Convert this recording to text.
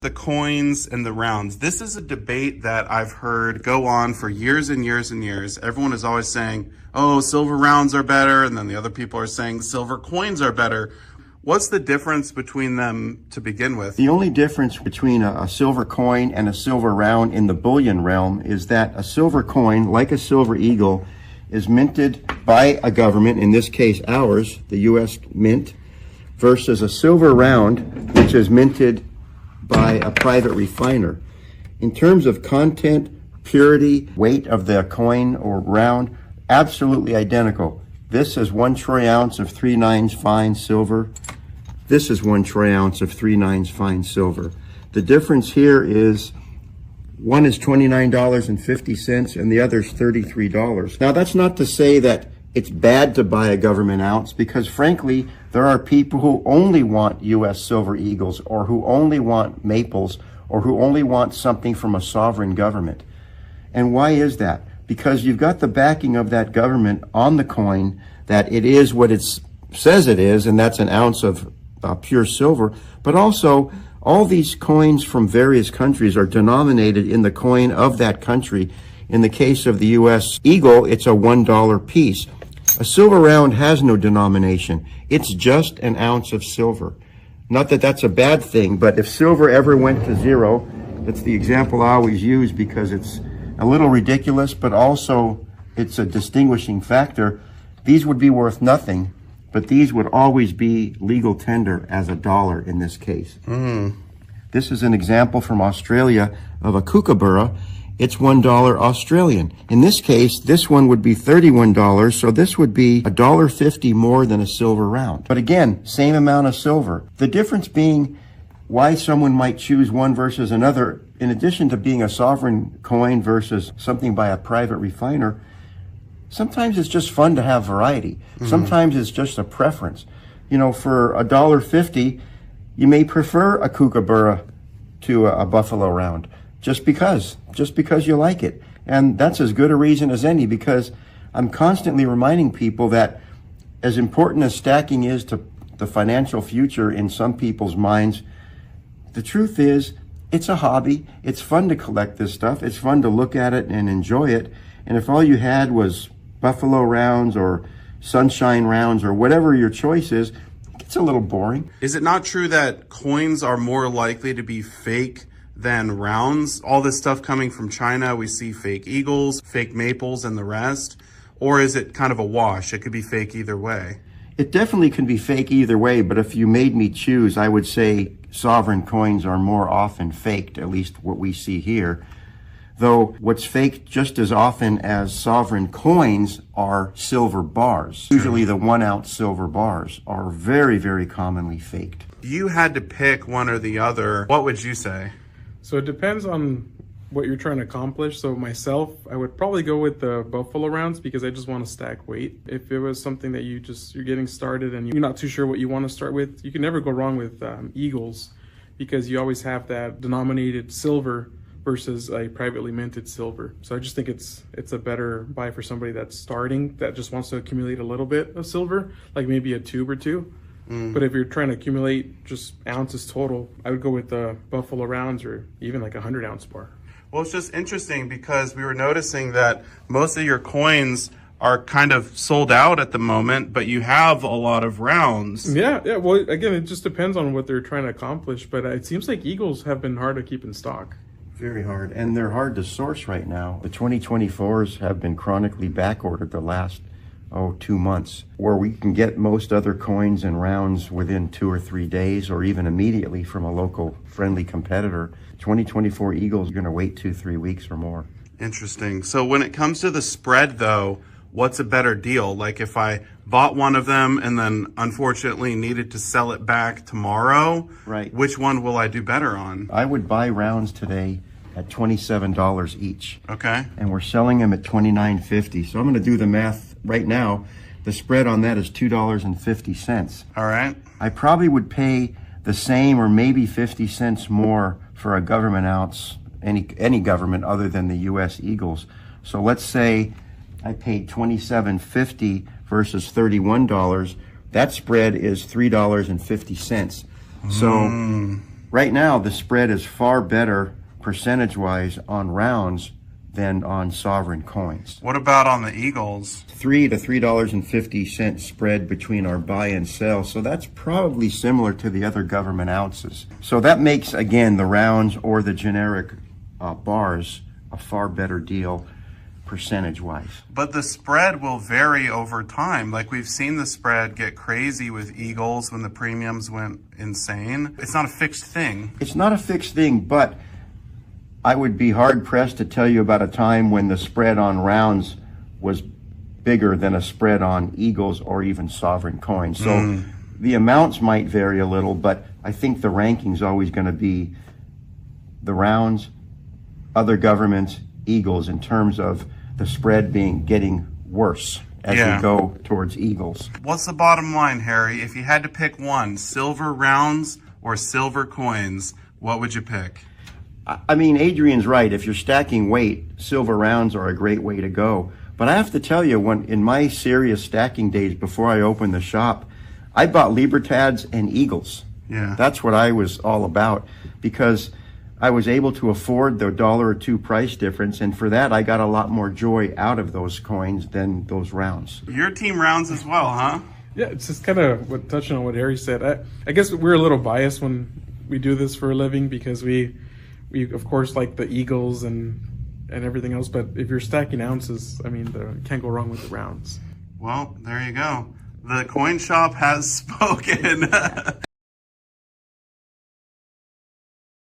The coins and the rounds. This is a debate that I've heard go on for years and years and years. Everyone is always saying, oh, silver rounds are better, and then the other people are saying silver coins are better. What's the difference between them to begin with? The only difference between a silver coin and a silver round in the bullion realm is that a silver coin, like a silver eagle, is minted by a government, in this case ours, the U.S. Mint, versus a silver round, which is minted by a private refiner. In terms of content, purity, weight of the coin or round, absolutely identical. This is 1 troy ounce of 3/9 fine silver. This is 1 troy ounce of 3/9 fine silver. The difference here is one is $29.50 and the other is $33. Now that's not to say that it's bad to buy a government ounce, because frankly, there are people who only want U.S. silver eagles, or who only want maples, or who only want something from a sovereign government. And why is that? Because you've got the backing of that government on the coin, that it is what it says it is, and that's an ounce of pure silver. But also, all these coins from various countries are denominated in the coin of that country. In the case of the U.S. Eagle, it's a $1 piece. A silver round has no denomination. It's just an ounce of silver. Not that that's a bad thing, but if silver ever went to zero, that's the example I always use because it's a little ridiculous, but also it's a distinguishing factor. These would be worth nothing, but these would always be legal tender as a dollar in this case. This is an example from Australia of a kookaburra. It's $1 Australian. In this case, this one would be $31, so this would be $1.50 more than a silver round. But again, same amount of silver. The difference being why someone might choose one versus another, in addition to being a sovereign coin versus something by a private refiner, sometimes it's just fun to have variety. Sometimes it's just a preference. You know, for $1.50, you may prefer a kookaburra to a buffalo round. Just because you like it. And that's as good a reason as any, because I'm constantly reminding people that as important as stacking is to the financial future in some people's minds, the truth is it's a hobby. It's fun to collect this stuff. It's fun to look at it and enjoy it. And if all you had was buffalo rounds or sunshine rounds or whatever your choice is, it gets a little boring. Is it not true that coins are more likely to be fake than rounds? All this stuff coming from China, we see fake eagles, fake maples, and the rest. Or is it kind of a wash? It could be fake either way. It definitely can be fake either way, but if you made me choose, I would say sovereign coins are more often faked, at least what we see here. Though what's faked just as often as sovereign coins are silver bars. Usually the 1 ounce silver bars are very, very commonly faked. If you had to pick one or the other, what would you say? So it depends on what you're trying to accomplish. So myself, I would probably go with the buffalo rounds because I just want to stack weight. If it was something that you're getting started and you're not too sure what you want to start with, you can never go wrong with eagles, because you always have that denominated silver versus a privately minted silver. So I just think it's a better buy for somebody that's starting, that just wants to accumulate a little bit of silver, like maybe a tube or two. But if you're trying to accumulate just ounces total, I would go with the buffalo rounds or even like a 100-ounce bar. Well, it's just interesting because we were noticing that most of your coins are kind of sold out at the moment, but you have a lot of rounds. Yeah. Well, again, it just depends on what they're trying to accomplish, but it seems like eagles have been hard to keep in stock. Very hard, and they're hard to source right now. The 2024s have been chronically backordered the last 2 months, where we can get most other coins and rounds within 2 or 3 days, or even immediately from a local friendly competitor. 2024 Eagles are going to wait 2-3 weeks or more. Interesting. So when it comes to the spread, though, what's a better deal? Like if I bought one of them and then unfortunately needed to sell it back tomorrow, right? Which one will I do better on? I would buy rounds today at $27 each. Okay. And we're selling them at $29.50. So I'm going to do the math right now. The spread on that is $2.50. All right. I probably would pay the same or maybe 50 cents more for a government ounce, any government other than the U.S. Eagles. So let's say I paid $27.50 versus $31. That spread is $3.50. So right now the spread is far better percentage-wise on rounds than on sovereign coins. What about on the eagles? $3 to $3.50 spread between our buy and sell. So that's probably similar to the other government ounces. So that makes, again, the rounds or the generic bars a far better deal percentage-wise. But the spread will vary over time. Like we've seen the spread get crazy with eagles when the premiums went insane. It's not a fixed thing. It's not a fixed thing, but I would be hard-pressed to tell you about a time when the spread on rounds was bigger than a spread on eagles or even sovereign coins. So the amounts might vary a little, but I think the ranking's always going to be the rounds, other governments, eagles, in terms of the spread getting worse as we go towards eagles. What's the bottom line, Harry? If you had to pick one, silver rounds or silver coins, what would you pick? I mean, Adrian's right. If you're stacking weight, silver rounds are a great way to go. But I have to tell you, when in my serious stacking days before I opened the shop, I bought Libertads and Eagles. Yeah. That's what I was all about, because I was able to afford the $1 or $2 price difference, and for that I got a lot more joy out of those coins than those rounds. Your team rounds as well, huh? Yeah, it's just kind of touching on what Harry said. I guess we're a little biased when we do this for a living, because we of course like the eagles and everything else, but if you're stacking ounces, I mean, you can't go wrong with the rounds. Well, there you go. The coin shop has spoken.